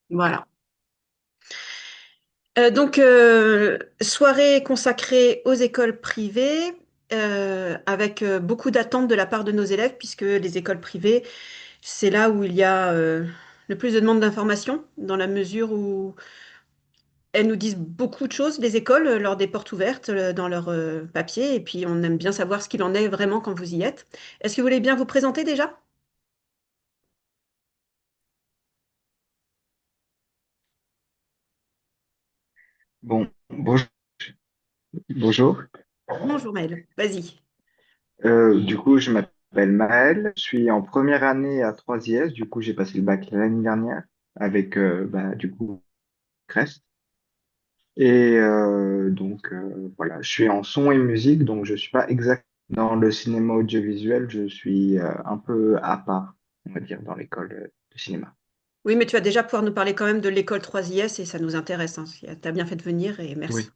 Voilà. Soirée consacrée aux écoles privées, avec beaucoup d'attentes de la part de nos élèves, puisque les écoles privées, c'est là où il y a le plus de demandes d'informations, dans la mesure où elles nous disent beaucoup de choses, les écoles, lors des portes ouvertes, dans leurs papiers, et puis on aime bien savoir ce qu'il en est vraiment quand vous y êtes. Est-ce que vous voulez bien vous présenter déjà? Bon, bonjour. Bonjour Maëlle, vas-y. Du coup, je m'appelle Maël. Je suis en première année à 3IS. Du coup, j'ai passé le bac l'année dernière avec, du coup, Crest. Voilà, je suis en son et musique, donc je suis pas exact dans le cinéma audiovisuel. Je suis un peu à part, on va dire, dans l'école de cinéma. Oui, mais tu vas déjà pouvoir nous parler quand même de l'école 3IS et ça nous intéresse, hein. Tu as bien fait de venir et merci. Oui.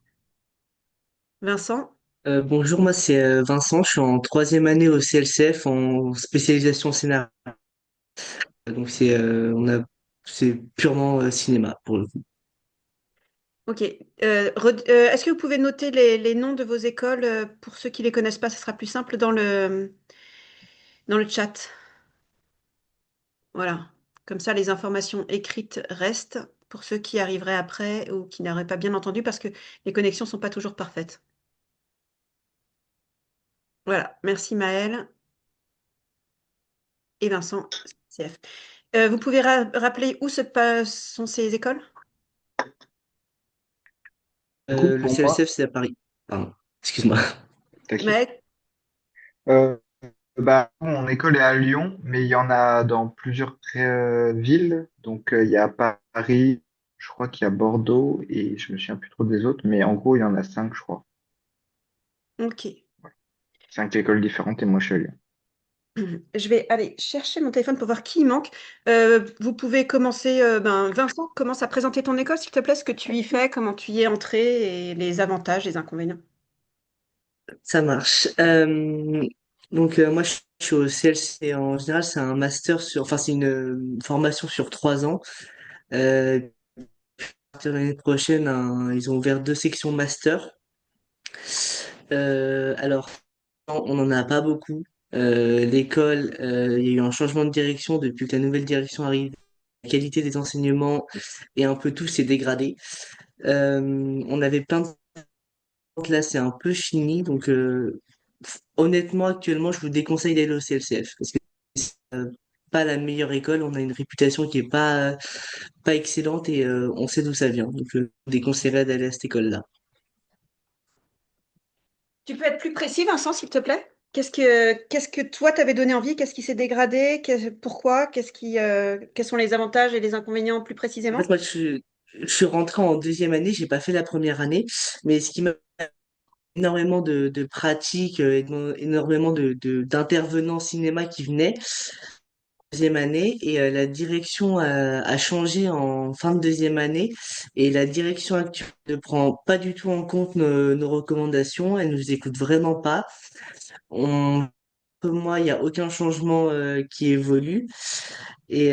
Vincent? Bonjour, moi c'est Vincent, je suis en troisième année au CLCF en spécialisation scénario. Donc c'est purement cinéma pour le coup. Ok. Est-ce que vous pouvez noter les noms de vos écoles pour ceux qui les connaissent pas, ce sera plus simple dans le chat. Voilà. Comme ça, les informations écrites restent pour ceux qui arriveraient après ou qui n'auraient pas bien entendu parce que les connexions sont pas toujours parfaites. Voilà. Merci Maëlle et Vincent, CF. Vous pouvez rappeler où sont ces écoles? Du coup, Le pour moi, CLCF c'est à Paris. Pardon, excuse-moi. t'inquiète. Maëlle? Mon école est à Lyon, mais il y en a dans plusieurs villes. Donc, il y a Paris, je crois qu'il y a Bordeaux, et je me souviens plus trop des autres, mais en gros, il y en a cinq, je crois. Ok. Cinq écoles différentes, et moi, je suis à Lyon. Je vais aller chercher mon téléphone pour voir qui il manque. Vous pouvez commencer. Vincent, commence à présenter ton école, s'il te plaît, ce que tu y fais, comment tu y es entré et les avantages, les inconvénients. Ça marche. Moi je suis au CLC en général c'est un master sur, enfin c'est une formation sur 3 ans. À partir de l'année prochaine, ils ont ouvert deux sections master. Alors on n'en a pas beaucoup. L'école, il y a eu un changement de direction depuis que la nouvelle direction arrive. La qualité des enseignements et un peu tout s'est dégradé. On avait plein de là, c'est un peu fini. Honnêtement, actuellement, je vous déconseille d'aller au CLCF parce que c'est pas la meilleure école. On a une réputation qui est pas excellente et on sait d'où ça vient. Je vous déconseillerais d'aller à cette école-là. Tu peux être plus précis, Vincent, s'il te plaît? Qu'est-ce que toi t'avais donné envie? Qu'est-ce qui s'est dégradé? Pourquoi? Quels sont les avantages et les inconvénients plus En fait, précisément? je suis rentré en deuxième année. J'ai pas fait la première année, mais ce qui m'a énormément de pratiques, énormément d'intervenants cinéma qui venaient deuxième année et la direction a changé en fin de deuxième année et la direction actuelle ne prend pas du tout en compte nos recommandations, elle nous écoute vraiment pas. Pour moi, il n'y a aucun changement qui évolue et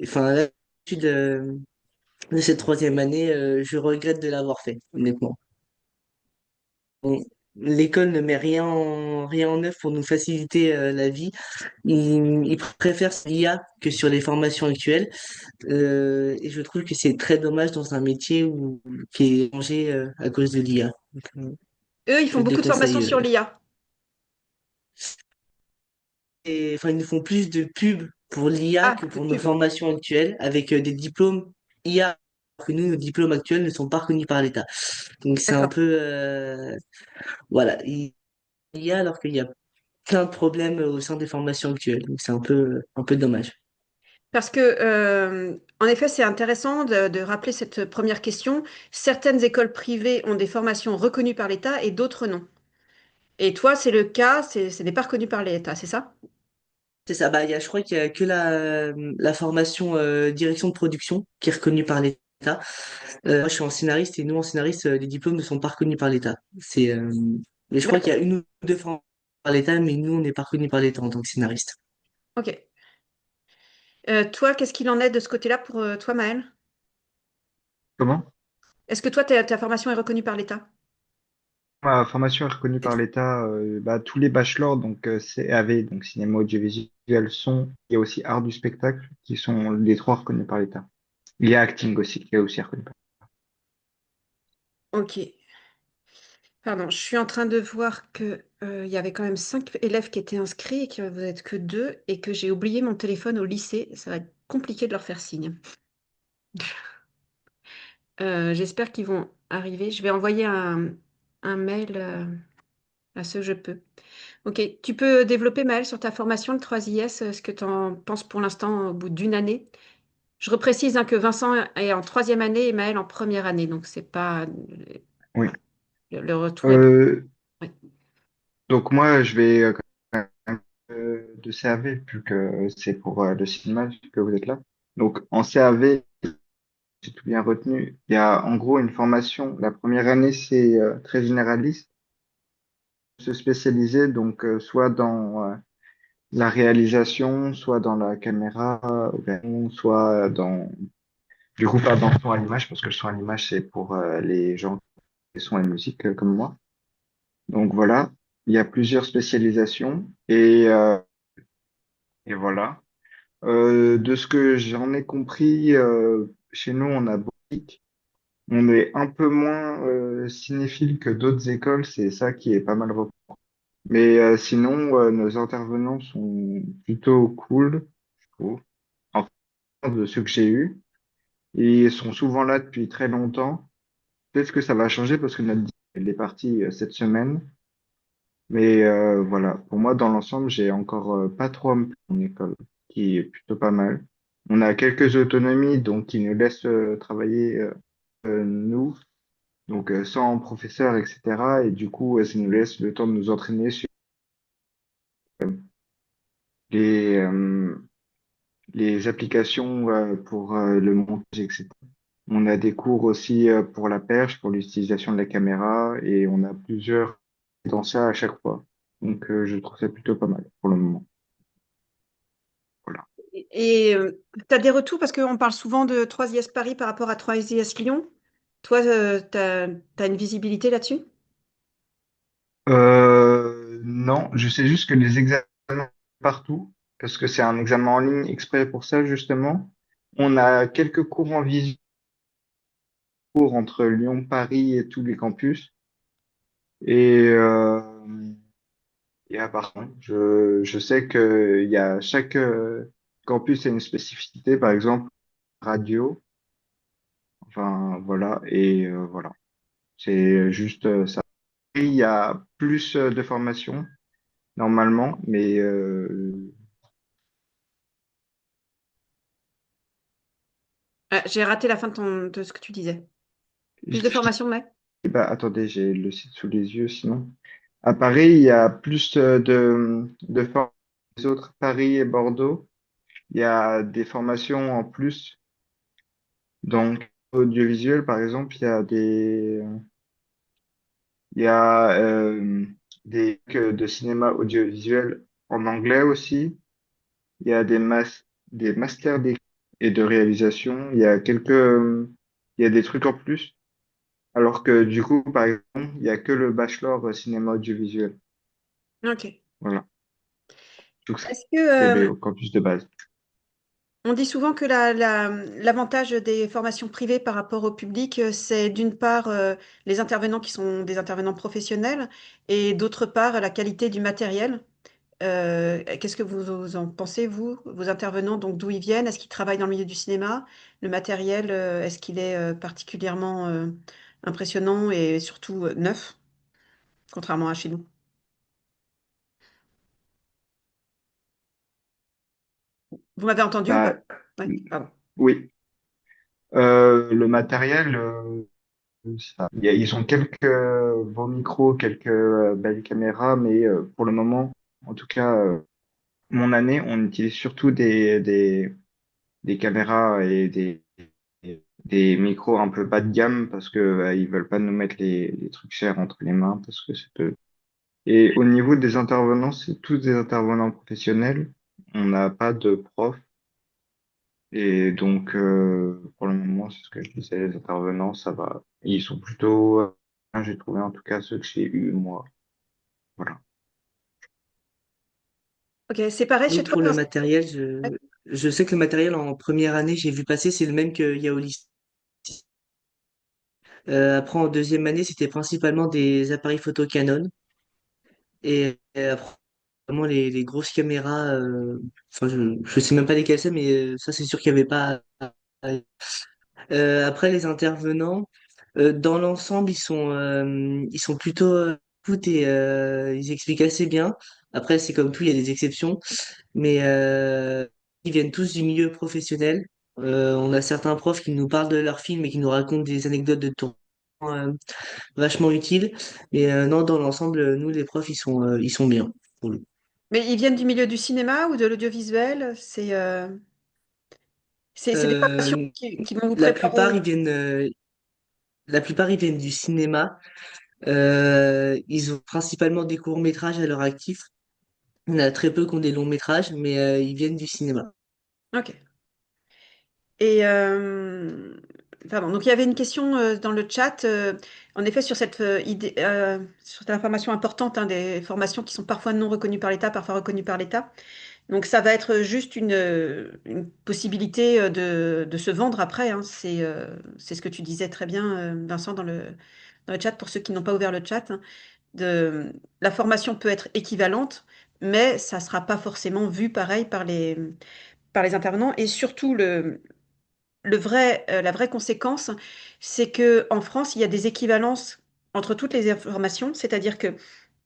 enfin, à l'issue de cette troisième année, je regrette de l'avoir fait, honnêtement. Bon, l'école ne met rien en œuvre pour nous faciliter la vie. Ils préfèrent l'IA que sur les formations actuelles. Et je trouve que c'est très dommage dans un métier qui est changé à cause de l'IA. Eux, ils Je font beaucoup de formations déconseille. sur l'IA. Enfin, ils nous font plus de pubs pour l'IA Ah, que de pour nos pub. formations actuelles, avec des diplômes IA, alors que nous, nos diplômes actuels ne sont pas reconnus par l'État. Donc c'est un D'accord. peu, voilà, IA alors qu'il y a plein de problèmes au sein des formations actuelles. Donc c'est un peu dommage. Parce que, en effet, c'est intéressant de rappeler cette première question. Certaines écoles privées ont des formations reconnues par l'État et d'autres non. Et toi, c'est le cas, ce n'est pas reconnu par l'État, c'est ça? C'est ça, je crois qu'il y a que la formation direction de production qui est reconnue par l'État. Moi, je suis en scénariste et nous, en scénariste, les diplômes ne sont pas reconnus par l'État. Mais je crois qu'il y D'accord. a une ou deux formations par l'État, mais nous, on n'est pas reconnus par l'État en tant que scénariste. Ok. Toi, qu'est-ce qu'il en est de ce côté-là pour toi, Maëlle? Comment? Est-ce que toi, ta formation est reconnue par l'État? Ma formation est reconnue par l'État, tous les bachelors, donc CAV, donc cinéma audiovisuel, son, il y a aussi art du spectacle, qui sont les trois reconnus par l'État. Il y a acting aussi, qui est aussi reconnu par Ok. Pardon, je suis en train de voir que il y avait quand même 5 élèves qui étaient inscrits et que vous êtes que deux et que j'ai oublié mon téléphone au lycée. Ça va être compliqué de leur faire signe. J'espère qu'ils vont arriver. Je vais envoyer un mail à ceux que je peux. Ok, tu peux développer, Maëlle, sur ta formation, le 3IS, ce que tu en penses pour l'instant au bout d'une année. Je reprécise hein, que Vincent est en troisième année et Maëlle en première année, donc c'est pas oui. le retour est. Euh, Ouais. donc moi, je vais quand même de CAV, vu que c'est pour le cinéma que vous êtes là. Donc en CAV, j'ai tout bien retenu. Il y a en gros une formation. La première année, c'est très généraliste. Se spécialiser, donc soit dans la réalisation, soit dans la caméra, soit dans du coup pas dans le son à l'image, parce que le son à l'image, c'est pour les gens qui sont et musique comme moi. Donc voilà, il y a plusieurs spécialisations et voilà. De ce que j'en ai compris, chez nous, on a beaucoup. On est un peu moins cinéphile que d'autres écoles, c'est ça qui est pas mal repris. Mais sinon, nos intervenants sont plutôt cool, je trouve, en France de ceux que j'ai eus. Et ils sont souvent là depuis très longtemps. Peut-être que ça va changer parce que notre diplôme, elle est partie cette semaine. Mais voilà, pour moi, dans l'ensemble, j'ai encore pas trop à me plaindre en école, qui est plutôt pas mal. On a quelques autonomies, donc qui nous laissent travailler nous, donc sans professeur, etc. Et du coup, ça nous laisse le temps de nous entraîner sur les, euh, les applications pour le montage, etc. On a des cours aussi pour la perche, pour l'utilisation de la caméra, et on a plusieurs dans ça à chaque fois. Donc, je trouve ça plutôt pas mal pour le moment. Voilà. Et tu as des retours parce qu'on parle souvent de 3IS Paris par rapport à 3IS Lyon. Toi, tu as une visibilité là-dessus? Non, je sais juste que les examens partout, parce que c'est un examen en ligne exprès pour ça, justement. On a quelques cours en visio entre Lyon, Paris et tous les campus. Et, par contre, je sais que il y a chaque campus a une spécificité, par exemple, radio. Enfin, voilà. Et voilà. C'est juste ça. Et il y a plus de formations, normalement, mais J'ai raté la fin de ce que tu disais. Plus de formation, mais? bah, attendez, j'ai le site sous les yeux, sinon. À Paris, il y a plus de formations que les autres, Paris et Bordeaux. Il y a des formations en plus. Donc, audiovisuel, par exemple, il y a des de cinéma audiovisuel en anglais aussi. Il y a des masters d'écriture et de réalisation. Il y a des trucs en plus. Alors que du coup, par exemple, il y a que le bachelor cinéma audiovisuel. Ok. Voilà. Donc, Est-ce que c'est au campus de base. on dit souvent que l'avantage des formations privées par rapport au public, c'est d'une part les intervenants qui sont des intervenants professionnels et d'autre part la qualité du matériel. Qu'est-ce que vous en pensez, vous, vos intervenants, donc d'où ils viennent? Est-ce qu'ils travaillent dans le milieu du cinéma? Le matériel, est-ce qu'il est particulièrement impressionnant et surtout neuf, contrairement à chez nous? Vous m'avez entendu ou pas? Bah, Ouais, pardon. oui. Le matériel, ils ont quelques beaux micros, quelques belles caméras, mais pour le moment, en tout cas, mon année, on utilise surtout des caméras et des micros un peu bas de gamme parce que ils veulent pas nous mettre les trucs chers entre les mains parce que c'est peu. Et au niveau des intervenants, c'est tous des intervenants professionnels. On n'a pas de prof. Et donc, pour le moment, c'est ce que je disais, les intervenants, ça va. Ils sont plutôt, j'ai trouvé en tout cas ceux que j'ai eu moi. Voilà. Ok, c'est pareil Nous, chez toi? pour le matériel, je sais que le matériel en première année, j'ai vu passer, c'est le même qu'il y a au lycée. Après, en deuxième année, c'était principalement des appareils photo Canon. Et après, vraiment les grosses caméras, enfin, je sais même pas lesquelles c'est, mais ça, c'est sûr qu'il n'y avait pas. Après, les intervenants, dans l'ensemble, ils sont plutôt cool et ils expliquent assez bien. Après, c'est comme tout, il y a des exceptions, mais ils viennent tous du milieu professionnel. On a certains profs qui nous parlent de leurs films et qui nous racontent des anecdotes de tournage vachement utiles. Mais non, dans l'ensemble, nous, les profs, ils sont bien. Pour le coup. Mais ils viennent du milieu du cinéma ou de l'audiovisuel? C'est des formations Euh, qui vont vous la plupart, préparer. la plupart, ils viennent du cinéma. Ils ont principalement des courts-métrages à leur actif. Il y en a très peu qui ont des longs-métrages, mais ils viennent du cinéma. Ok. Et pardon. Donc il y avait une question dans le chat. En effet, sur cette idée, sur cette information importante, hein, des formations qui sont parfois non reconnues par l'État, parfois reconnues par l'État. Donc ça va être juste une possibilité de se vendre après, hein. C'est ce que tu disais très bien, Vincent, dans le chat, pour ceux qui n'ont pas ouvert le chat, hein. La formation peut être équivalente, mais ça ne sera pas forcément vu pareil par les intervenants. Et surtout, la vraie conséquence, c'est que en France, il y a des équivalences entre toutes les informations, c'est-à-dire que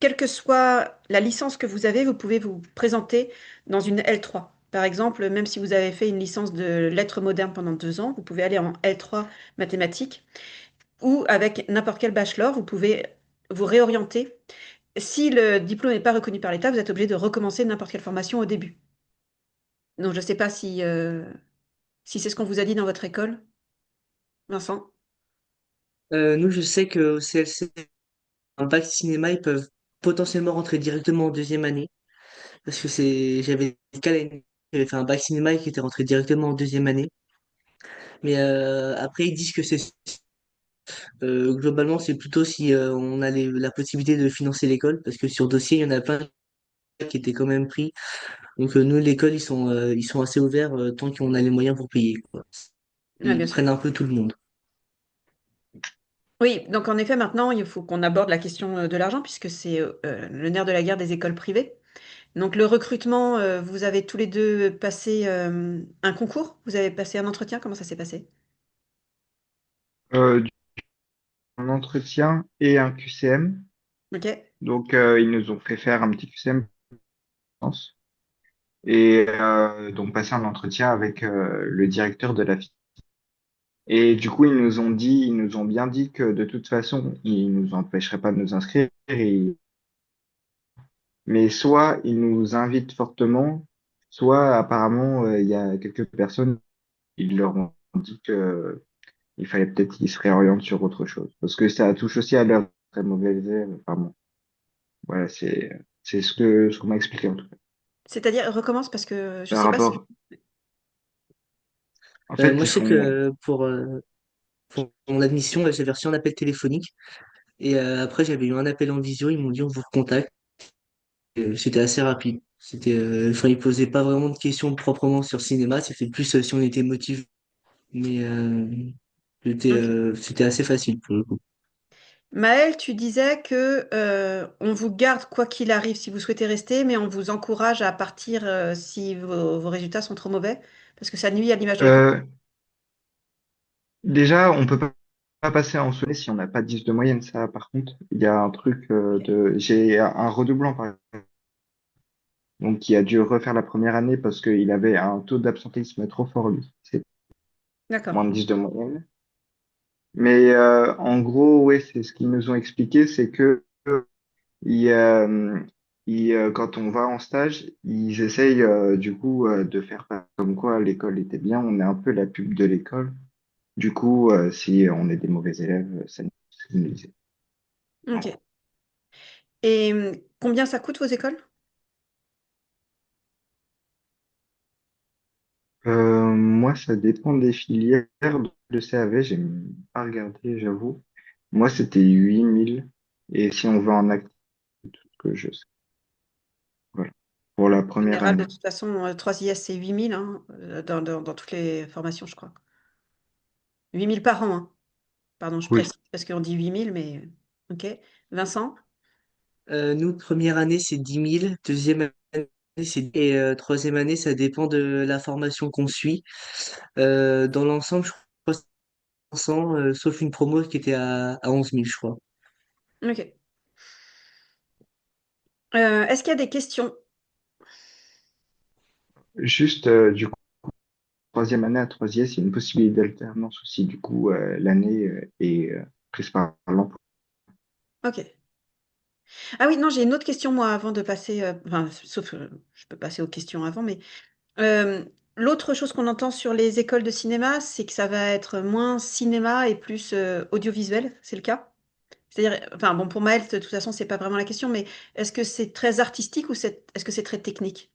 quelle que soit la licence que vous avez, vous pouvez vous présenter dans une L3. Par exemple, même si vous avez fait une licence de lettres modernes pendant 2 ans, vous pouvez aller en L3 mathématiques ou avec n'importe quel bachelor, vous pouvez vous réorienter. Si le diplôme n'est pas reconnu par l'État, vous êtes obligé de recommencer n'importe quelle formation au début. Donc, je ne sais pas si c'est ce qu'on vous a dit dans votre école, Vincent. Nous, je sais qu'au CLC, un bac cinéma, ils peuvent potentiellement rentrer directement en deuxième année. Parce que j'avais des cas l'année dernière, j'avais fait un bac cinéma et qui était rentré directement en deuxième année. Mais après, ils disent que globalement, c'est plutôt si on a la possibilité de financer l'école. Parce que sur dossier, il y en a plein qui étaient quand même pris. Donc nous, l'école, ils sont assez ouverts tant qu'on a les moyens pour payer, quoi. Oui, bien Ils sûr. prennent un peu tout le monde. Oui, donc en effet, maintenant, il faut qu'on aborde la question de l'argent, puisque c'est le nerf de la guerre des écoles privées. Donc le recrutement, vous avez tous les deux passé un concours? Vous avez passé un entretien? Comment ça s'est passé? Du un entretien et un QCM. Ok, Donc, ils nous ont fait faire un petit QCM, je pense. Et donc, passer un entretien avec le directeur de la fille. Et du coup, ils nous ont bien dit que de toute façon, ils nous empêcheraient pas de nous inscrire. Mais soit ils nous invitent fortement, soit apparemment, il y a quelques personnes, ils leur ont dit que il fallait peut-être qu'ils se réorientent sur autre chose. Parce que ça touche aussi à leur très mauvaise élève. Enfin bon, voilà, c'est ce qu'on m'a expliqué en tout cas. c'est-à-dire, recommence parce que je Par sais pas si... rapport, en fait, Moi, ils je sais font, que pour mon admission, j'avais reçu un appel téléphonique. Et après, j'avais eu un appel en visio. Ils m'ont dit, on vous recontacte. C'était assez rapide. Enfin, ils posaient pas vraiment de questions proprement sur le cinéma. C'était plus si on était motivé. Mais Ok. c'était assez facile pour le coup. Maëlle, tu disais que on vous garde quoi qu'il arrive si vous souhaitez rester, mais on vous encourage à partir si vos résultats sont trop mauvais, parce que ça nuit à l'image de l'école. euh, déjà, on peut pas passer en sonné si on n'a pas 10 de moyenne. Ça, par contre, il y a un truc j'ai un redoublant, par exemple, donc qui a dû refaire la première année parce qu'il avait un taux d'absentéisme trop fort, lui. C'est D'accord. moins de 10 de moyenne. Mais en gros, ouais, c'est ce qu'ils nous ont expliqué, c'est que ils, euh, quand on va en stage, ils essayent du coup de faire comme quoi l'école était bien. On est un peu la pub de l'école. Du coup, si on est des mauvais élèves, ça nous pénalise. En Ok. gros. Et combien ça coûte vos écoles? Moi, moi, ça dépend des filières. Le CAV, j'ai pas regardé, j'avoue. Moi, c'était 8 000. Et si on veut en actif, que je sais. Voilà. Pour la En première général, de année. toute façon, 3 IS, c'est 8 000 hein, dans toutes les formations, je crois. 8 000 par an, hein. Pardon, je Oui. précise parce qu'on dit 8 000, mais OK. Vincent? Nous, première année, c'est 10 000. Deuxième année, c'est et troisième année, ça dépend de la formation qu'on suit. Dans l'ensemble, je crois que c'est 500, sauf une promo qui était à 11 000, je crois. OK. Est-ce qu'il y a des questions? Juste, du coup, troisième année à troisième, il y a une possibilité d'alternance aussi. Du coup, l'année est prise par l'emploi. OK. Ah oui, non, j'ai une autre question, moi, avant de passer, enfin, sauf, je peux passer aux questions avant, mais l'autre chose qu'on entend sur les écoles de cinéma, c'est que ça va être moins cinéma et plus, audiovisuel, c'est le cas? C'est-à-dire, enfin, bon, pour Maëlle, de toute façon, c'est pas vraiment la question, mais est-ce que c'est très artistique ou est-ce que c'est très technique?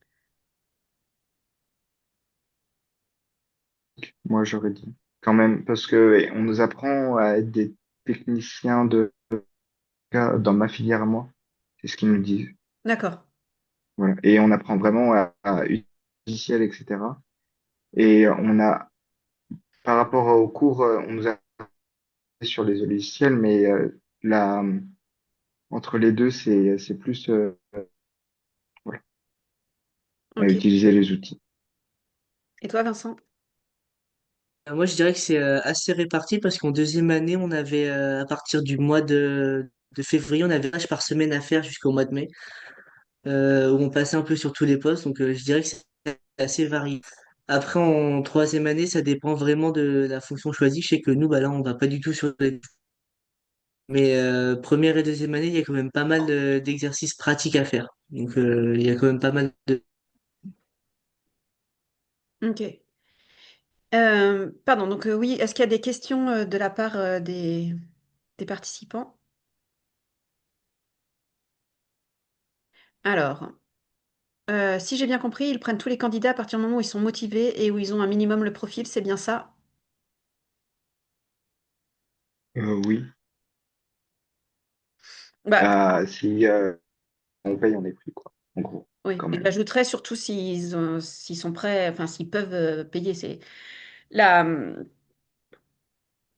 Moi, j'aurais dit. Quand même, parce que on nous apprend à être des techniciens dans ma filière à moi. C'est ce qu'ils nous disent. D'accord. Voilà. Et on apprend vraiment à utiliser le logiciel, etc. Et on a, par rapport aux cours, on nous a appris sur les logiciels, mais la, entre les deux, c'est plus voilà, à OK. utiliser les outils. Et toi, Vincent? Moi, je dirais que c'est assez réparti parce qu'en deuxième année, on avait, à partir du mois de février, on avait un stage par semaine à faire jusqu'au mois de mai, où on passait un peu sur tous les postes. Donc, je dirais que c'est assez varié. Après, en troisième année, ça dépend vraiment de la fonction choisie. Je sais que nous, bah là, on va pas du tout sur les... Mais première et deuxième année, il y a quand même pas mal d'exercices pratiques à faire. Donc, il y a quand même pas mal de... OK. Pardon, donc oui, est-ce qu'il y a des questions, de la part, des participants? Alors, si j'ai bien compris, ils prennent tous les candidats à partir du moment où ils sont motivés et où ils ont un minimum le profil, c'est bien ça? Oui. Bah, Si on paye, on est pris, quoi. En gros, oui, quand et même. j'ajouterais surtout s'ils sont prêts, enfin s'ils peuvent, payer. C'est la,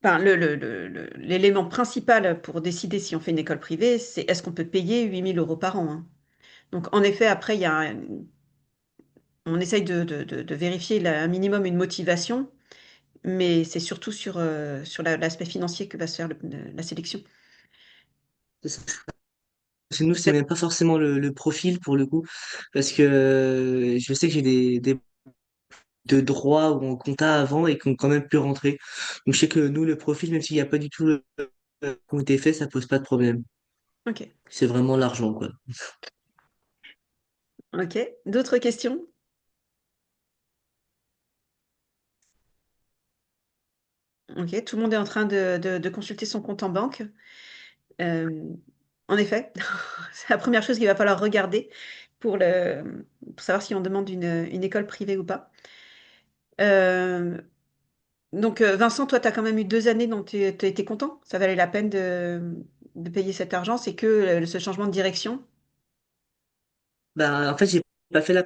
enfin l'élément principal pour décider si on fait une école privée, c'est est-ce qu'on peut payer 8 000 € par an, hein? Donc en effet, après il y a on essaye de vérifier un minimum une motivation, mais c'est surtout sur l'aspect financier que va se faire la sélection. Chez nous, c'est même pas forcément le profil pour le coup, parce que je sais que j'ai des de droit ou en compta avant et qui ont quand même pu rentrer. Donc je sais que nous, le profil, même s'il n'y a pas du tout qui ont été faits, ça pose pas de problème. OK. C'est vraiment l'argent, quoi. OK. D'autres questions? OK, tout le monde est en train de consulter son compte en banque. Hem, en effet, c'est la première chose qu'il va falloir regarder pour pour savoir si on demande une école privée ou pas. Hem, donc Vincent, toi, tu as quand même eu 2 années dont tu as été content? Ça valait la peine de payer cet argent? C'est que, ce changement de direction? Ben, en fait, j'ai pas fait la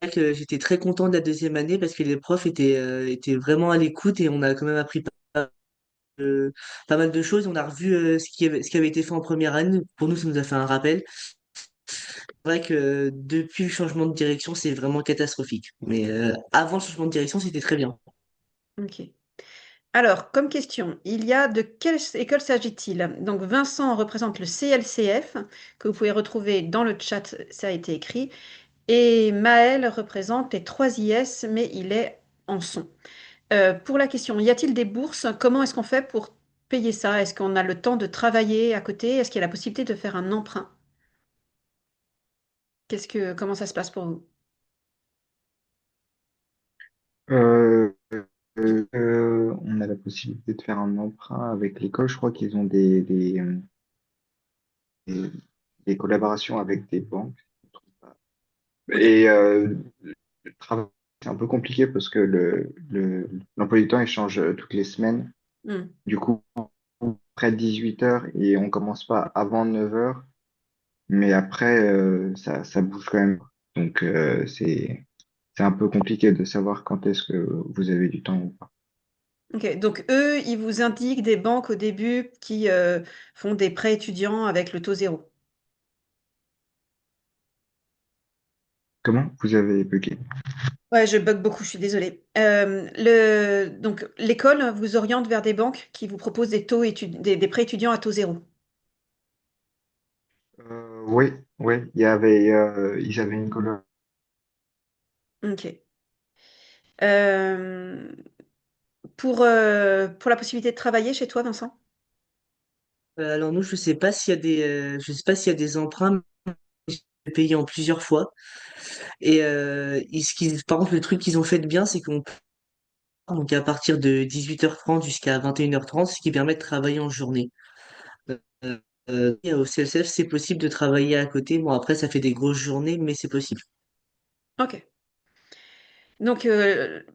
fac, j'étais très content de la deuxième année parce que les profs étaient vraiment à l'écoute et on a quand même appris pas mal de choses. On a revu ce qui avait été fait en première année. Pour nous, ça nous a fait un rappel. C'est vrai que depuis le changement de direction, c'est vraiment catastrophique. Mais avant le changement de direction, c'était très bien. OK. Alors, comme question, il y a de quelle école s'agit-il? Donc Vincent représente le CLCF, que vous pouvez retrouver dans le chat, ça a été écrit. Et Maël représente les 3 IS, mais il est en son. Pour la question, y a-t-il des bourses? Comment est-ce qu'on fait pour payer ça? Est-ce qu'on a le temps de travailler à côté? Est-ce qu'il y a la possibilité de faire un emprunt? Comment ça se passe pour vous? Euh, on a la possibilité de faire un emprunt avec l'école. Je crois qu'ils ont des, des collaborations avec des banques. OK. Et travail c'est un peu compliqué parce que l'emploi du temps, il change toutes les semaines. Hmm. Du coup, après 18 heures et on commence pas avant 9 heures, mais après, ça bouge quand même. Donc, c'est un peu compliqué de savoir quand est-ce que vous avez du temps ou pas. Ok, donc eux, ils vous indiquent des banques au début qui font des prêts étudiants avec le taux zéro. Comment vous avez bugué? Ouais, je bug beaucoup, je suis désolée. Donc l'école vous oriente vers des banques qui vous proposent des prêts étudiants à taux zéro. Oui, oui, ils avaient une couleur. Ok. Euh, pour la possibilité de travailler chez toi, Vincent? Alors nous, je sais pas s'il y a des emprunts payés en plusieurs fois. Et par contre, le truc qu'ils ont fait de bien, c'est qu'on peut, donc à partir de 18h30 jusqu'à 21h30, ce qui permet de travailler en journée. Euh, et au CSF, c'est possible de travailler à côté. Bon, après, ça fait des grosses journées, mais c'est possible. Ok. Donc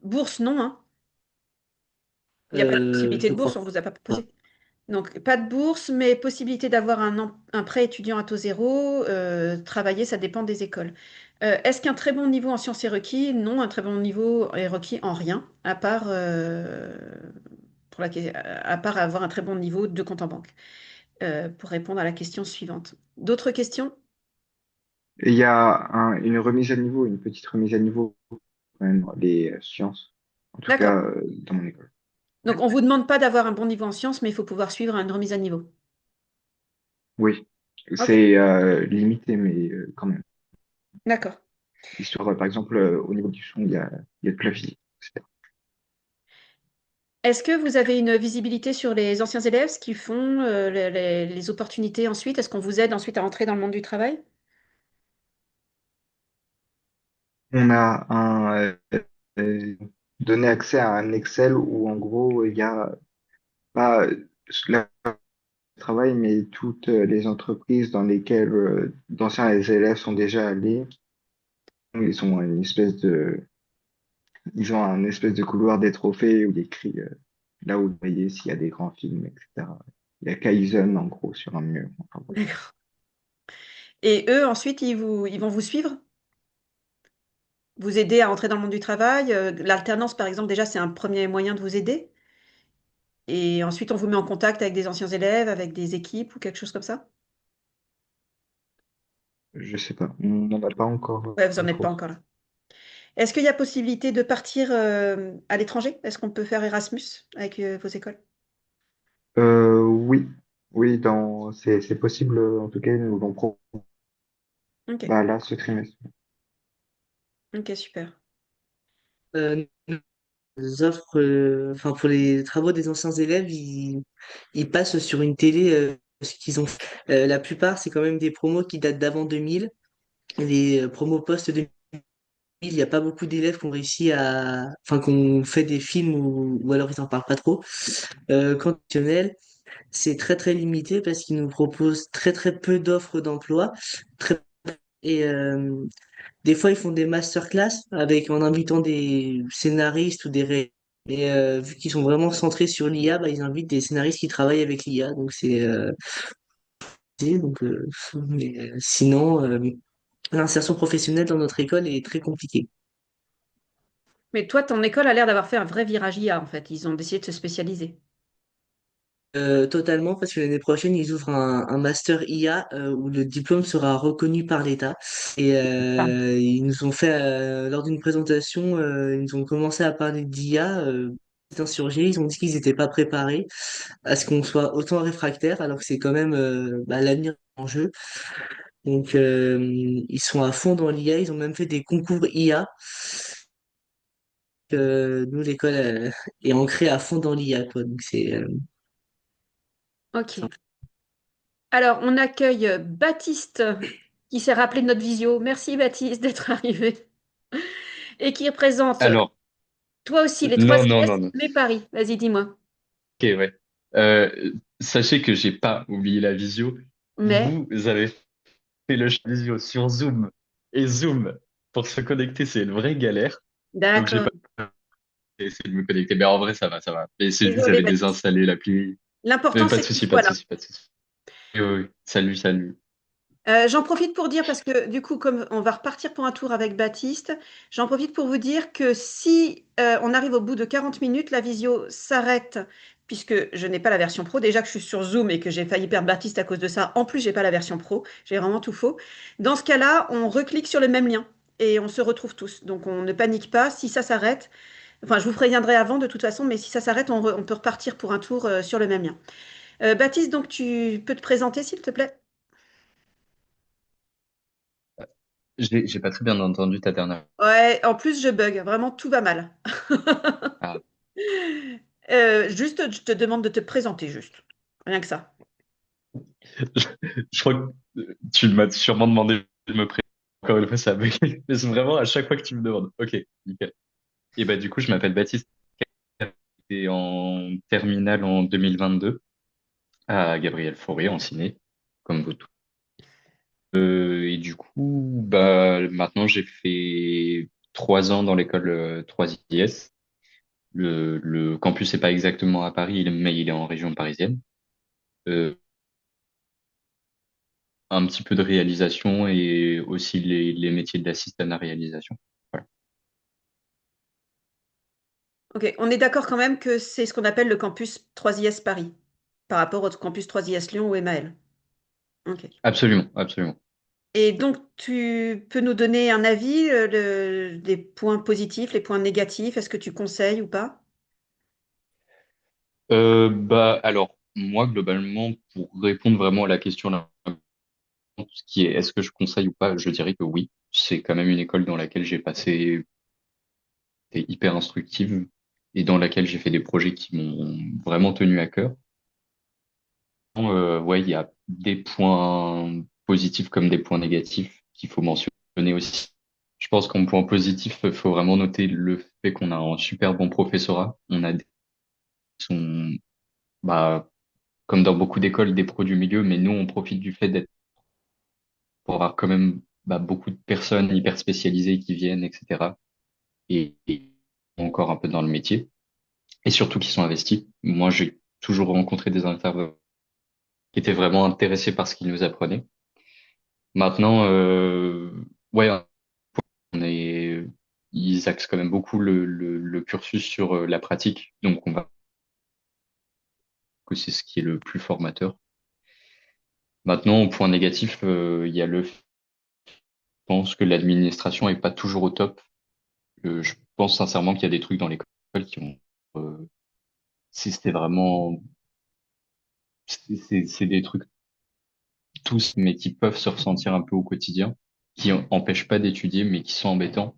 bourse, non, hein? Il n'y a pas de possibilité Je de bourse, crois on vous a pas pas. proposé. Donc pas de bourse, mais possibilité d'avoir un prêt étudiant à taux zéro. Travailler, ça dépend des écoles. Est-ce qu'un très bon niveau en sciences est requis? Non, un très bon niveau est requis en rien, à part, à part avoir un très bon niveau de compte en banque. Pour répondre à la question suivante. D'autres questions? Et il y a une remise à niveau, une petite remise à niveau quand même dans les sciences, en tout D'accord. cas dans mon école. Donc on ne vous demande pas d'avoir un bon niveau en sciences, mais il faut pouvoir suivre une remise à niveau. Oui, Ok, c'est limité, mais quand même. d'accord. Histoire, par exemple, au niveau du son, il y a de clavier, etc. Est-ce que vous avez une visibilité sur les anciens élèves, ce qu'ils font, les opportunités ensuite? Est-ce qu'on vous aide ensuite à entrer dans le monde du travail? On a euh, donné accès à un Excel où, en gros, il y a pas le travail, mais toutes les entreprises dans lesquelles d'anciens élèves sont déjà allés. Ils ont ils ont un espèce de couloir des trophées où il y a écrit là où vous voyez s'il y a des grands films, etc. Il y a Kaizen, en gros, sur un mur. Enfin, voilà. D'accord. Et eux, ensuite, ils vont vous suivre? Vous aider à entrer dans le monde du travail? L'alternance, par exemple, déjà, c'est un premier moyen de vous aider. Et ensuite, on vous met en contact avec des anciens élèves, avec des équipes ou quelque chose comme ça? Je sais pas, on n'en a pas encore Ouais, vous n'en en êtes pas cours. encore là. Est-ce qu'il y a possibilité de partir à l'étranger? Est-ce qu'on peut faire Erasmus avec vos écoles? Oui, oui, c'est possible, en tout cas, ils nous l'ont Ok, bah, là, ce trimestre. ok, super. Nous offrent, enfin, pour les travaux des anciens élèves, ils passent sur une télé ce qu'ils ont fait. La plupart, c'est quand même des promos qui datent d'avant 2000. Les promos post-2000, il n'y a pas beaucoup d'élèves qui ont réussi enfin, qui ont fait des films ou alors ils en parlent pas trop. Conditionnel, c'est très très limité parce qu'ils nous proposent très très peu d'offres d'emploi. Et des fois, ils font des masterclass en invitant des scénaristes ou des mais vu qu'ils sont vraiment centrés sur l'IA, bah, ils invitent des scénaristes qui travaillent avec l'IA. Donc donc mais, sinon l'insertion professionnelle dans notre école est très compliquée. Mais toi, ton école a l'air d'avoir fait un vrai virage IA, en fait. Ils ont décidé de se spécialiser. Totalement, parce que l'année prochaine, ils ouvrent un master IA où le diplôme sera reconnu par l'État. Et ils nous ont fait, lors d'une présentation, ils nous ont commencé à parler d'IA. Les insurgés, ils ont dit qu'ils n'étaient pas préparés à ce qu'on soit autant réfractaire, alors que c'est quand même bah, l'avenir en jeu. Donc, ils sont à fond dans l'IA. Ils ont même fait des concours IA. Nous, l'école est ancrée à fond dans l'IA, quoi. Donc, c'est Ok. Alors, on accueille Baptiste, qui s'est rappelé de notre visio. Merci, Baptiste, d'être arrivé. Et qui représente, Alors, toi aussi, les trois non, non, S, non, non. mais Paris. Vas-y, dis-moi. Ok, ouais. Sachez que j'ai pas oublié la visio. Mais, Vous avez fait le visio sur Zoom. Et Zoom, pour se connecter, c'est une vraie galère. Donc j'ai D'accord. pas essayé de me connecter. Mais en vrai, ça va, ça va. Mais c'est juste, Désolée, j'avais Baptiste. désinstallé l'appli. Mais L'important, pas c'est de que tu souci, pas sois de là. souci, pas de souci. Oui, oui, oui. Salut, salut. J'en profite pour dire, parce que du coup, comme on va repartir pour un tour avec Baptiste, j'en profite pour vous dire que si on arrive au bout de 40 minutes, la visio s'arrête, puisque je n'ai pas la version pro. Déjà que je suis sur Zoom et que j'ai failli perdre Baptiste à cause de ça. En plus, j'ai pas la version pro. J'ai vraiment tout faux. Dans ce cas-là, on reclique sur le même lien et on se retrouve tous. Donc, on ne panique pas. Si ça s'arrête, enfin, je vous préviendrai avant de toute façon, mais si ça s'arrête, on peut repartir pour un tour sur le même lien. Baptiste, donc tu peux te présenter, s'il te plaît? J'ai pas très bien entendu ta dernière. Ouais, en plus je bug, vraiment tout va mal. Ah. Juste, je te demande de te présenter juste. Rien que ça. Je, je crois que tu m'as sûrement demandé de me présenter. Encore une fois, ça a bugué. Mais c'est vraiment à chaque fois que tu me demandes. Ok, nickel. Et bah, du coup, je m'appelle Baptiste. J'étais en terminale en 2022 à Gabriel Fauré en ciné, comme vous tous. Et du coup, bah, maintenant, j'ai fait 3 ans dans l'école 3IS. Le campus n'est pas exactement à Paris, mais il est en région parisienne. Euh, un petit peu de réalisation et aussi les métiers d'assistant à réalisation. Voilà. Ok, on est d'accord quand même que c'est ce qu'on appelle le campus 3IS Paris, par rapport au campus 3IS Lyon ou MAL. Ok. Absolument, absolument. Et donc, tu peux nous donner un avis, des points positifs, les points négatifs, est-ce que tu conseilles ou pas? Bah, alors, moi, globalement, pour répondre vraiment à la question là, qui est est-ce que je conseille ou pas, je dirais que oui. C'est quand même une école dans laquelle j'ai passé, été hyper instructive et dans laquelle j'ai fait des projets qui m'ont vraiment tenu à cœur. Ouais, il y a des points positifs comme des points négatifs qu'il faut mentionner aussi. Je pense qu'en point positif, il faut vraiment noter le fait qu'on a un super bon professorat. On a des qui sont, bah, comme dans beaucoup d'écoles, des pros du milieu, mais nous, on profite du fait d'être, pour avoir quand même, bah, beaucoup de personnes hyper spécialisées qui viennent, etc. Et encore un peu dans le métier. Et surtout qui sont investis. Moi, j'ai toujours rencontré des intervenants qui étaient vraiment intéressés par ce qu'ils nous apprenaient. Maintenant, ouais, on est, ils axent quand même beaucoup le cursus sur la pratique. Donc, on va que c'est ce qui est le plus formateur. Maintenant, au point négatif, il y a je pense que l'administration est pas toujours au top. Je pense sincèrement qu'il y a des trucs dans l'école qui ont, euh, si c'était vraiment, c'est des trucs tous, mais qui peuvent se ressentir un peu au quotidien, qui empêchent pas d'étudier, mais qui sont embêtants.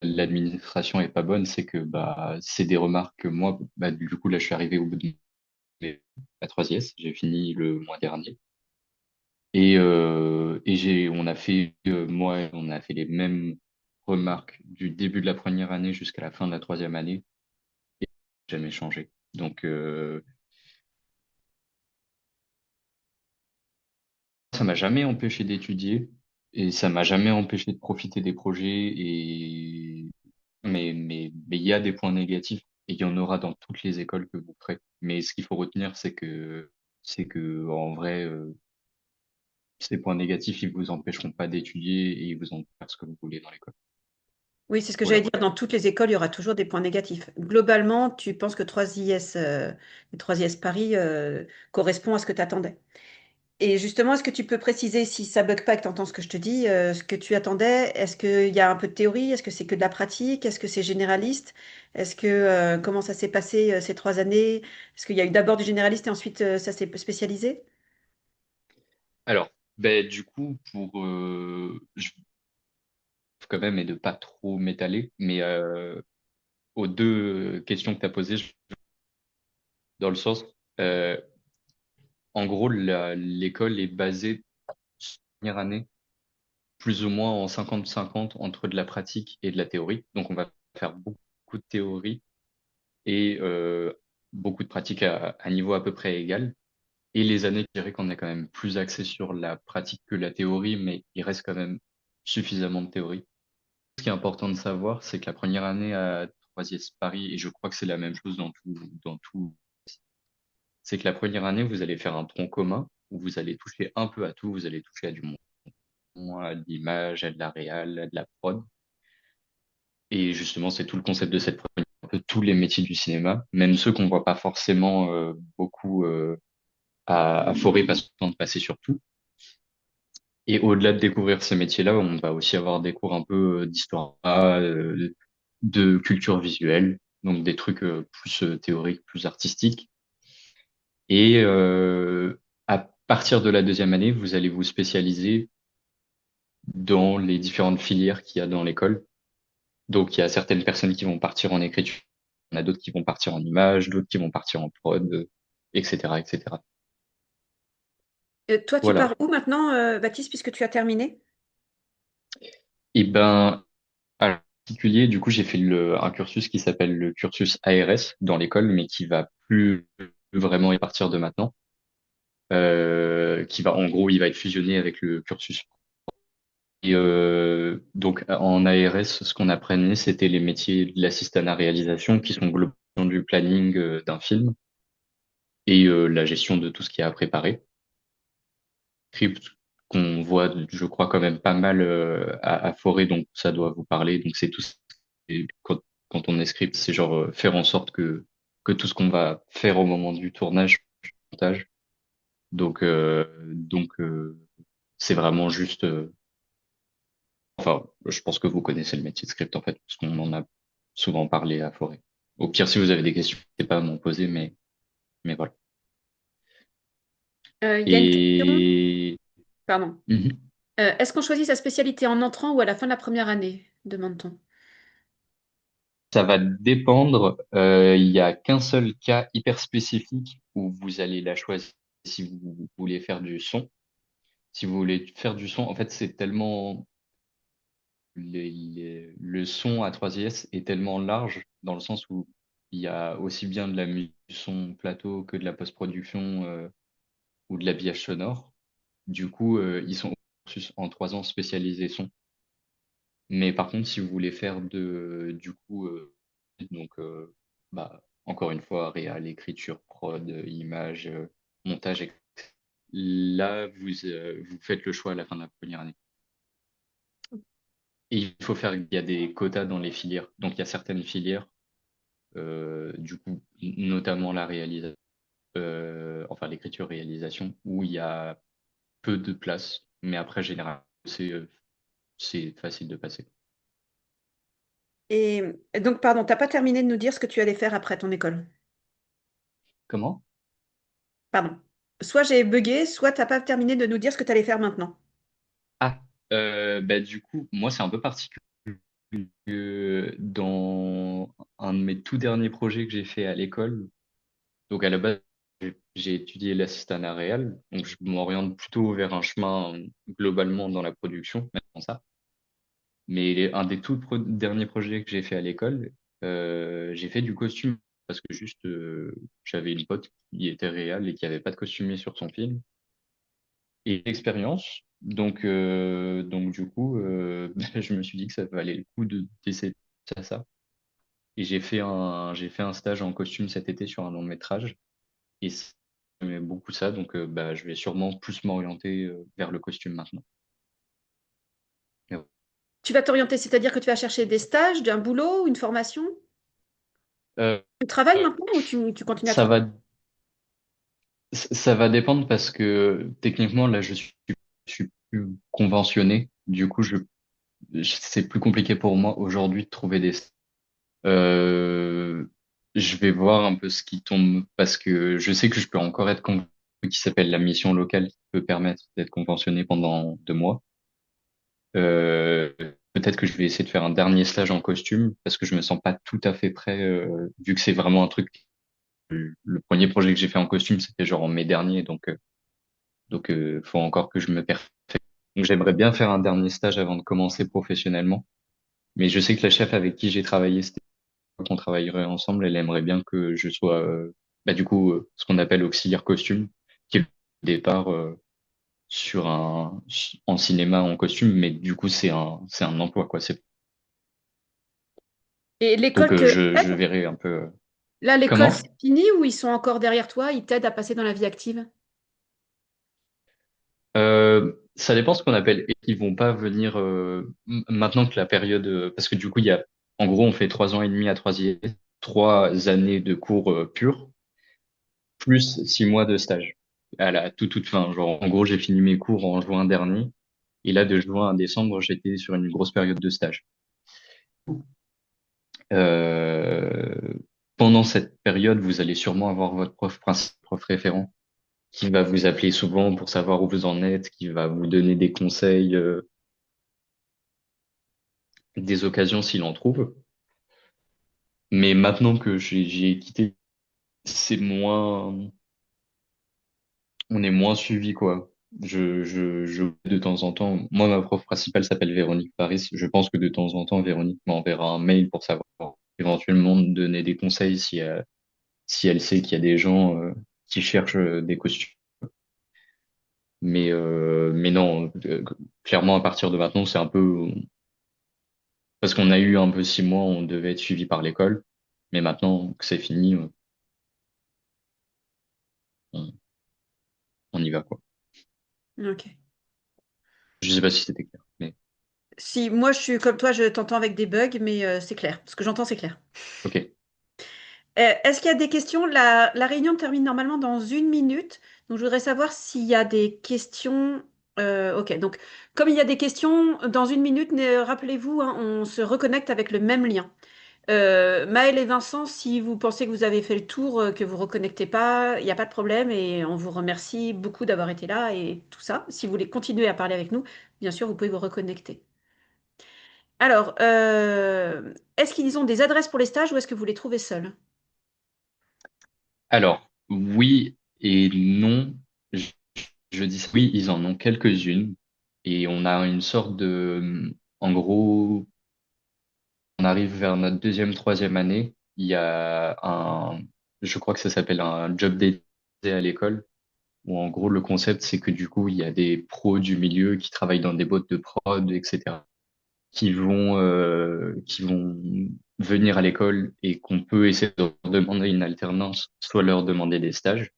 L'administration est pas bonne, c'est que bah c'est des remarques que moi, bah, du coup là je suis arrivé au bout de la 3IS, j'ai fini le mois dernier. Et on a fait, moi, on a fait les mêmes remarques du début de la première année jusqu'à la fin de la troisième année, et jamais changé. Donc, ça m'a jamais empêché d'étudier, et ça m'a jamais empêché de profiter des projets, mais il y a des points négatifs, et il y en aura dans toutes les écoles que vous ferez. Mais ce qu'il faut retenir, c'est que, en vrai, ces points négatifs, ils vous empêcheront pas d'étudier et ils vous empêcheront de faire ce que vous voulez dans l'école. Oui, c'est ce que Voilà, j'allais dire. voilà. Dans toutes les écoles, il y aura toujours des points négatifs. Globalement, tu penses que 3IS, les 3IS Paris correspond à ce que tu attendais. Et justement, est-ce que tu peux préciser, si ça bug pas et que tu entends ce que je te dis, ce que tu attendais? Est-ce qu'il y a un peu de théorie? Est-ce que c'est que de la pratique? Est-ce que c'est généraliste? Est-ce que comment ça s'est passé ces 3 années? Est-ce qu'il y a eu d'abord du généraliste et ensuite ça s'est spécialisé? Alors, ben, du coup, je quand même et de pas trop m'étaler, mais aux deux questions que tu as posées, dans le sens, euh, en gros, l'école est basée sur la première année, plus ou moins en 50-50 entre de la pratique et de la théorie. Donc, on va faire beaucoup de théorie et beaucoup de pratique à niveau à peu près égal. Et les années, je dirais qu'on est quand même plus axé sur la pratique que la théorie, mais il reste quand même suffisamment de théorie. ce qui est important de savoir, c'est que la première année à Troisième Paris, et je crois que c'est la même chose dans tout, c'est que la première année, vous allez faire un tronc commun où vous allez toucher un peu à tout. Vous allez toucher à du mon, à de l'image, à de la réal, à de la prod. Et justement, c'est tout le concept de cette première, un peu tous les métiers du cinéma, même ceux qu'on voit pas forcément beaucoup à Forêt, parce qu'on de passer sur tout. Et au-delà de découvrir ces métiers-là, on va aussi avoir des cours un peu d'histoire, de culture visuelle, donc des trucs plus théoriques, plus artistiques. Et à partir de la deuxième année, vous allez vous spécialiser dans les différentes filières qu'il y a dans l'école. Donc, il y a certaines personnes qui vont partir en écriture, il y en a d'autres qui vont partir en image, d'autres qui vont partir en prod, etc., etc. Toi, tu pars Voilà. où maintenant, Baptiste, puisque tu as terminé? Et ben, à particulier, du coup, j'ai fait un cursus qui s'appelle le cursus ARS dans l'école, mais qui va plus vraiment y partir de maintenant. Qui va, en gros, il va être fusionné avec le cursus. Et donc, en ARS, ce qu'on apprenait, c'était les métiers de l'assistant à réalisation, qui sont globalement du planning d'un film et la gestion de tout ce qu'il y a à préparer. Script qu'on voit, je crois, quand même pas mal à Forêt, donc ça doit vous parler. Donc, c'est tout. Et quand on est script, c'est genre faire en sorte que tout ce qu'on va faire au moment du tournage, du montage, donc c'est vraiment juste. Enfin, je pense que vous connaissez le métier de script en fait, parce qu'on en a souvent parlé à Forêt. Au pire, si vous avez des questions, n'hésitez pas à m'en poser, mais voilà. Il y a une question. Et Pardon. Mhm. Est-ce qu'on choisit sa spécialité en entrant ou à la fin de la première année? Demande-t-on. Ça va dépendre. Il y a qu'un seul cas hyper spécifique où vous allez la choisir si vous voulez faire du son. Si vous voulez faire du son, en fait, c'est tellement le son à 3S est tellement large dans le sens où il y a aussi bien de la musique du son plateau que de la post-production ou de l'habillage sonore. Du coup, ils sont en 3 ans spécialisés son. Mais par contre, si vous voulez faire du coup, donc, encore une fois, réal, écriture, prod, image, montage, etc. Là, vous faites le choix à la fin de la première année. Et il y a des quotas dans les filières. Donc, il y a certaines filières, du coup, notamment la réalisation, enfin, l'écriture-réalisation, où il y a peu de place. Mais après, généralement, c'est facile de passer. Et donc, pardon, t'as pas terminé de nous dire ce que tu allais faire après ton école. Comment? Pardon. Soit j'ai bugué, soit t'as pas terminé de nous dire ce que tu allais faire maintenant. Ah, du coup, moi, c'est un peu particulier. Dans un de mes tout derniers projets que j'ai fait à l'école, donc à la base, j'ai étudié l'assistanat réel, donc je m'oriente plutôt vers un chemin globalement dans la production, maintenant ça. Mais un des derniers projets que j'ai fait à l'école, j'ai fait du costume parce que juste j'avais une pote qui était réelle et qui avait pas de costumier sur son film et l'expérience. Donc du coup, je me suis dit que ça valait le coup d'essayer ça. Et j'ai fait un stage en costume cet été sur un long métrage. Et j'aimais beaucoup ça, donc je vais sûrement plus m'orienter vers le costume maintenant. Et ouais. Tu vas t'orienter, c'est-à-dire que tu vas chercher des stages, un boulot, une formation? Euh, Tu travailles maintenant ou tu continues à ça travailler? va, ça va dépendre parce que techniquement, là, je suis plus conventionné. Du coup, c'est plus compliqué pour moi aujourd'hui de trouver des. Euh, je vais voir un peu ce qui tombe parce que je sais que je peux encore être convaincu qui s'appelle la mission locale qui peut permettre d'être conventionné pendant 2 mois. Euh, Peut-être que je vais essayer de faire un dernier stage en costume parce que je me sens pas tout à fait prêt vu que c'est vraiment un truc. Le premier projet que j'ai fait en costume, c'était genre en mai dernier, donc faut encore que je me perfecte. Donc j'aimerais bien faire un dernier stage avant de commencer professionnellement. Mais je sais que la chef avec qui j'ai travaillé, c'était qu'on travaillerait ensemble, elle aimerait bien que je sois du coup ce qu'on appelle auxiliaire costume, qui est au départ en cinéma en costume, mais du coup c'est un emploi quoi. Et Donc l'école que je verrai un peu là, l'école comment. c'est fini ou ils sont encore derrière toi, ils t'aident à passer dans la vie active? Ça dépend ce qu'on appelle. Et ils vont pas venir maintenant que la période, parce que du coup il y a, en gros, on fait 3 ans et demi à troisième, 3 années de cours purs, plus 6 mois de stage à la toute fin. Genre, en gros, j'ai fini mes cours en juin dernier, et là de juin à décembre, j'étais sur une grosse période de stage. Euh, Pendant cette période, vous allez sûrement avoir votre prof principal, prof référent, qui va vous appeler souvent pour savoir où vous en êtes, qui va vous donner des conseils, des occasions s'il en trouve. Mais maintenant que j'ai quitté, c'est moins, on est moins suivi, quoi. Je, de temps en temps, moi, ma prof principale s'appelle Véronique Paris. Je pense que de temps en temps, Véronique m'enverra un mail pour savoir, éventuellement, me donner des conseils si elle sait qu'il y a des gens, qui cherchent des costumes. Mais non, clairement, à partir de maintenant, c'est un peu, parce qu'on a eu un peu 6 mois, on devait être suivi par l'école. Mais maintenant que c'est fini, on, on y va, quoi. Ok. Je sais pas si c'était clair, mais Si moi je suis comme toi, je t'entends avec des bugs, mais c'est clair. Ce que j'entends, c'est clair. ok. Est-ce qu'il y a des questions? La réunion termine normalement dans 1 minute. Donc, je voudrais savoir s'il y a des questions. Ok, donc comme il y a des questions, dans 1 minute, rappelez-vous, hein, on se reconnecte avec le même lien. Maël et Vincent, si vous pensez que vous avez fait le tour, que vous reconnectez pas, il n'y a pas de problème et on vous remercie beaucoup d'avoir été là et tout ça. Si vous voulez continuer à parler avec nous, bien sûr, vous pouvez vous reconnecter. Alors, est-ce qu'ils ont des adresses pour les stages ou est-ce que vous les trouvez seuls? Alors, oui et non. Je, je dis oui, ils en ont quelques-unes. Et on a une sorte de, en gros, on arrive vers notre deuxième, troisième année. Il y a je crois que ça s'appelle un job day à l'école, où en gros, le concept, c'est que du coup, il y a des pros du milieu qui travaillent dans des boîtes de prod, etc., qui vont venir à l'école et qu'on peut essayer de leur demander une alternance, soit leur demander des stages.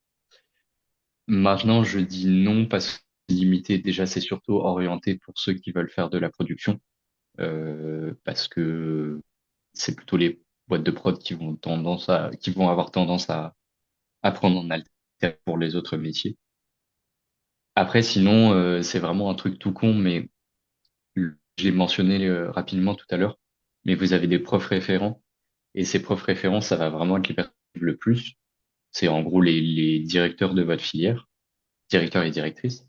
Maintenant, je dis non parce que c'est limité. Déjà, c'est surtout orienté pour ceux qui veulent faire de la production, parce que c'est plutôt les boîtes de prod qui vont avoir tendance à prendre en alter pour les autres métiers. Après, sinon, c'est vraiment un truc tout con, mais je l'ai mentionné rapidement tout à l'heure. Mais vous avez des profs référents, et ces profs référents, ça va vraiment être les personnes le plus. C'est en gros les directeurs de votre filière, directeurs et directrices.